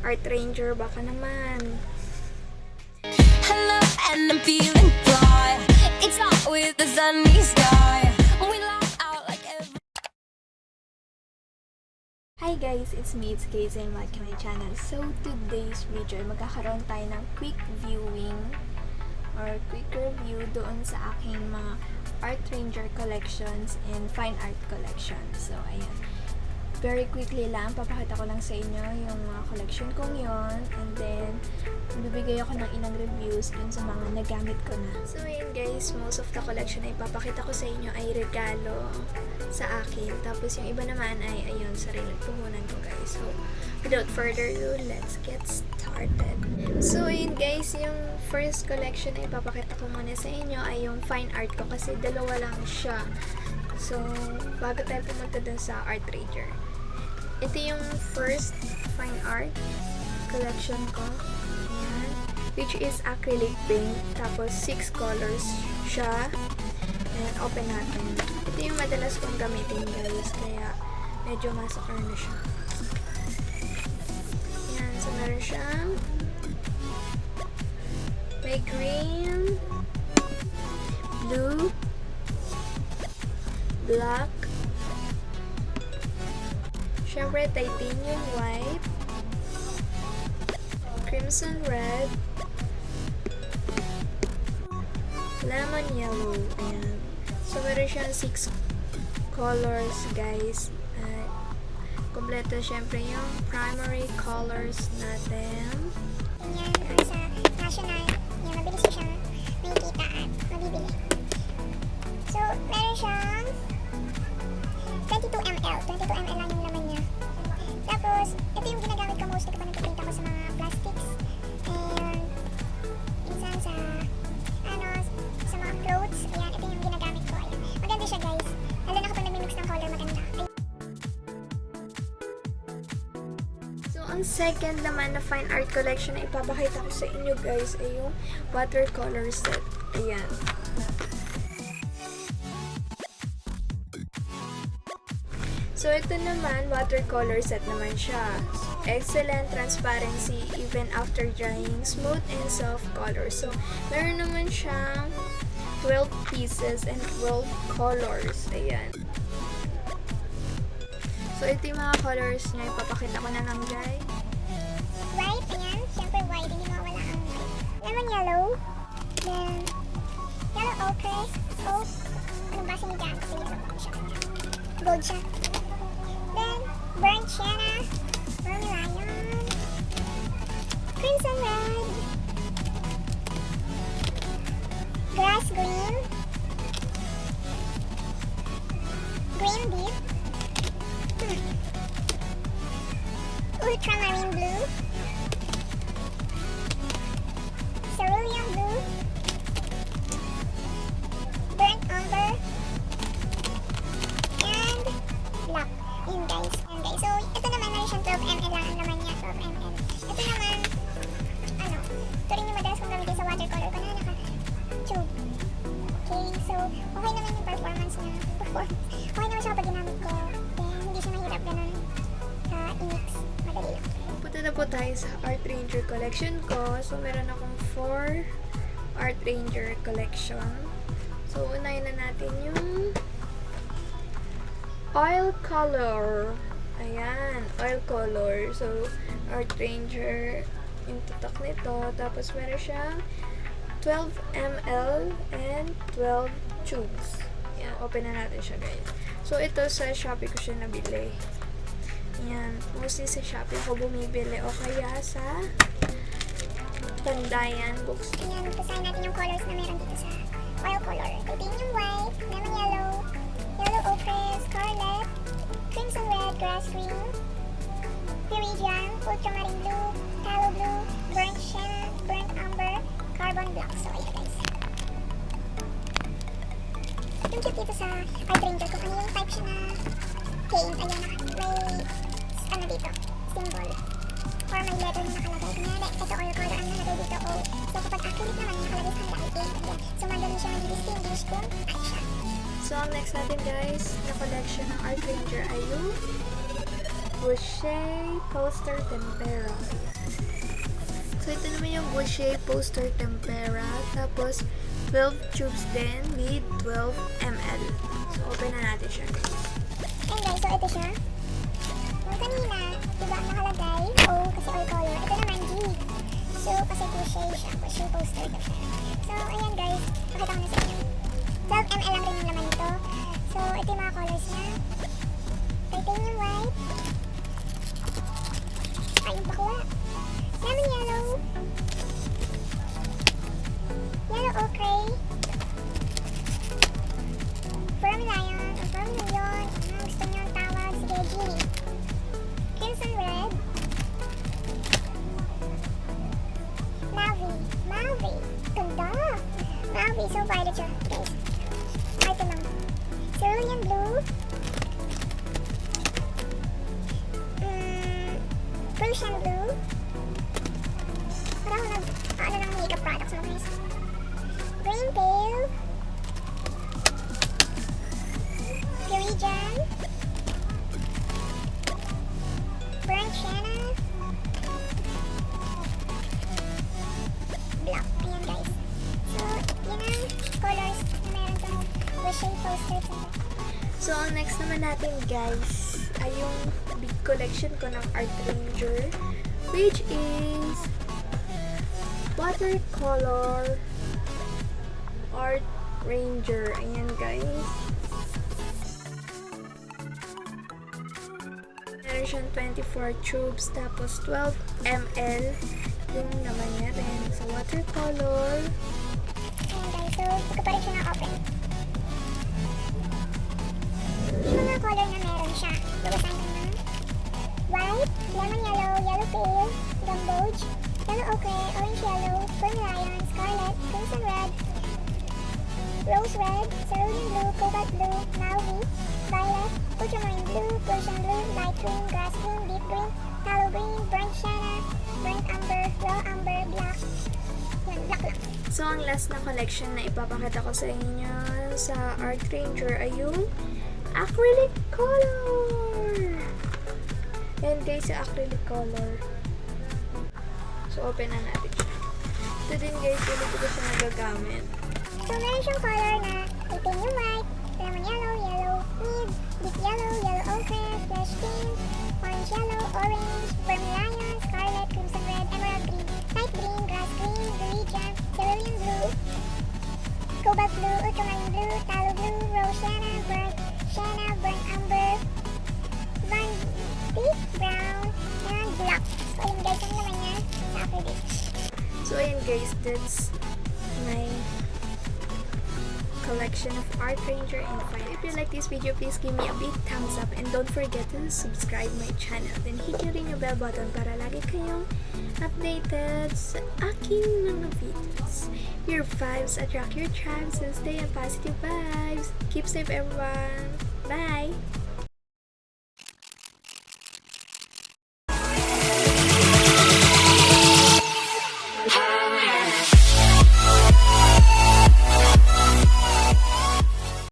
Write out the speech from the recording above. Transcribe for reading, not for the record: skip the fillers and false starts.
Art Ranger, baka naman. Hello, and I'm feeling fly. It's not with the sunny sky. We laugh out like every. Hi guys, it's me, Itskaysii, and welcome to my channel. So, today's video ay magkakaroon tayo ng quick viewing or quick review doon sa aking mga Art Ranger collections and fine art collections. So, ayan. Very quickly lang, papakita ko lang sa inyo yung mga collection kong yon, and then bibigay ako ng ilang reviews dun sa mga nagamit ko na. So ayun guys, most of the collection na ipapakita ko sa inyo ay regalo sa akin. Tapos yung iba naman ay ayun, sariling puhunan ko guys. So without further ado, let's get started. So ayun guys, yung first collection na ipapakita ko muna sa inyo ay yung fine art ko kasi dalawa lang siya. So bago tayo pumunta dun sa Art Ranger, ito yung first fine art collection ko. Ayan. Which is acrylic paint. Tapos 6 colors siya. And open natin. Ito yung madalas kong gamitin guys. Kaya medyo masakar na siya. Ayan. So meron siyang may green, blue, black, syempre titanium white, crimson red, lemon yellow. Ayan. So meron siyang 6 colors guys. Kompleto syempre yung primary colors natin. Yan, sa national, yan, mabilis ko siyang makikita at mabibili. So, meron siyang 22 ml. 22 ml lang yung laman niya. Tapos, ito yung ginagamit ko mostly kapag nagpiprint ako sa mga plastics. And, minsan sa, sa mga clothes. Ayan, ito yung ginagamit ko. Ayan. Maganda siya guys. Lalo na kapag nagmimix ng color, maganda. So, ang second naman na fine art collection na ipapakita ko sa inyo guys ay yung watercolor set. Ayan. So, ito naman, watercolor set naman siya. Excellent transparency even after drying, smooth and soft colors. So, meron naman siyang 12 pieces and 12 colors. Ayan. So, ito yung mga colors niya. Ipapakita ko na lang guys. White, ayan. Siyempre white, hindi mawala ang white. Lemon yellow. Then, yellow ochre. Oh, anong basa niya dyan? Kasi yellow siya. Gold siya. Then, burnt sienna. Vermilion. Crimson red. Grass green. Green deep. Ultramarine blue. Cerulean blue. Burnt umber. And black. Yun guys. Yun guys. So, ito naman meron siyang 12 ml lang ang laman niya. 12 ml. Ito naman, ito rin yung madalas kong gamitin sa watercolor ko na naka-tube. Okay, so, okay naman yung performance niya. Okay naman siya kapag ginamit ko. Then, hindi siya mahirap ganun i-mix. Madali lang. Punta na po tayo sa Art Ranger collection ko. So, meron akong 4 Art Ranger collection. So, unahin na natin yung oil color. Ayan, oil color. So, Art Ranger yung tutok nito. Tapos, meron siyang 12 ml and 12 tubes. Ayan, open na natin siya guys. So, ito sa Shopee ko siya nabili. Ayan, mostly sa Shopee ako bumibili o kaya sa Pandaya Bookshop. Ayan, basahin natin yung colors na meron dito sa oil color. Titanium white, lemon yellow, yellow ochre, scarlet, crimson red, grass green, Viridian, ultramarine blue, tallow blue, burnt sienna, burnt umber, carbon black. So, ayan guys. Yung cute dito sa Art Ranger ko, yung type siya na paint. Ayan, may dito, symbol. Or may letter na nakalagay. Kunyari, ito oil color ang nakalagay dito. O, so kapag acrylic naman, nakalagay sa handle, paint. Ayan. So, madali siya mag-distinguish kung ano siya. So, ang next natin guys, na collection ng Art Ranger ay yung Boucher Poster Tempera. So, ito naman yung Boucher Poster Tempera. Tapos, 12 tubes din with 12 ml. So, open na natin siya, guys. And guys, so ito siya. Yung kanina, diba nakalagay O kasi all color. Ito naman G. So, kasi Boucher siya. Boucher Poster Tempera. So, ayan guys. Pakita ko na sa inyo. 12 ml lang rin yung laman nito. So, ito yung mga colors niya. Titanium white. Ay, yung bakla. Lemon yellow. Yellow ochre. Vermilion. Ang vermilion. Ang gusto niyo ang tawag. Sige, genie. Crimson red. Mauve. Mauve. Ganda. Mauve. So violet siya, guys. Ito lang. Cerulean blue. Prussian blue. Parang ano ng makeup products mo, guys. Green pale. Purigen. Burnt sienna. Black. Ayan, guys. So, yun ang colors na meron sa Boucher Poster Tempera. So, ang next naman natin, guys, ay yung big collection ko ng Art Ranger, which is watercolor Art Ranger. Ayan, guys. Meron siyang 24 tubes, tapos 12 ml yung naman niya rin sa watercolor. Ayan guys, so hindi ko pa rin siya na-open. Yung mga color na meron siya, babasahin ko na. White, lemon yellow, yellow pale, gamboge, yellow ochre, orange yellow, vermilion, scarlet, crimson red, rose red, cerulean blue, cobalt blue, mauve, violet, ultramarine blue, Prussian blue, light green, grass green, deep green, tallow green, burnt sienna, burnt amber, raw amber, black. Yan, black lang. So, ang last na collection na ipapakita ko sa inyo sa Art Ranger ay yung acrylic color. Ayan guys, yung acrylic color. So, open na natin siya. Ito din guys, yung ito ko siya nagagamit. So, meron siyang color na titanium white, lemon yellow, yellow mid, deep yellow, yellow ochre, flesh pink, orange yellow, orange, vermilion, scarlet, crimson red, emerald green, light green, grass green, Purigen, cerulean blue, cobalt blue, ultramarine blue, tallow blue, rose sienna, burnt amber, van deep brown, and black. So, ayun guys, ang naman niya sa acrylic. So, ayan guys, that's my collection of Art Ranger and Fine. If you like this video, please give me a big thumbs up and don't forget to subscribe my channel. Then hit nyo rin yung bell button para lagi kayong updated sa aking mga videos. Your vibes attract your tribe, so stay on positive vibes. Keep safe everyone. Bye!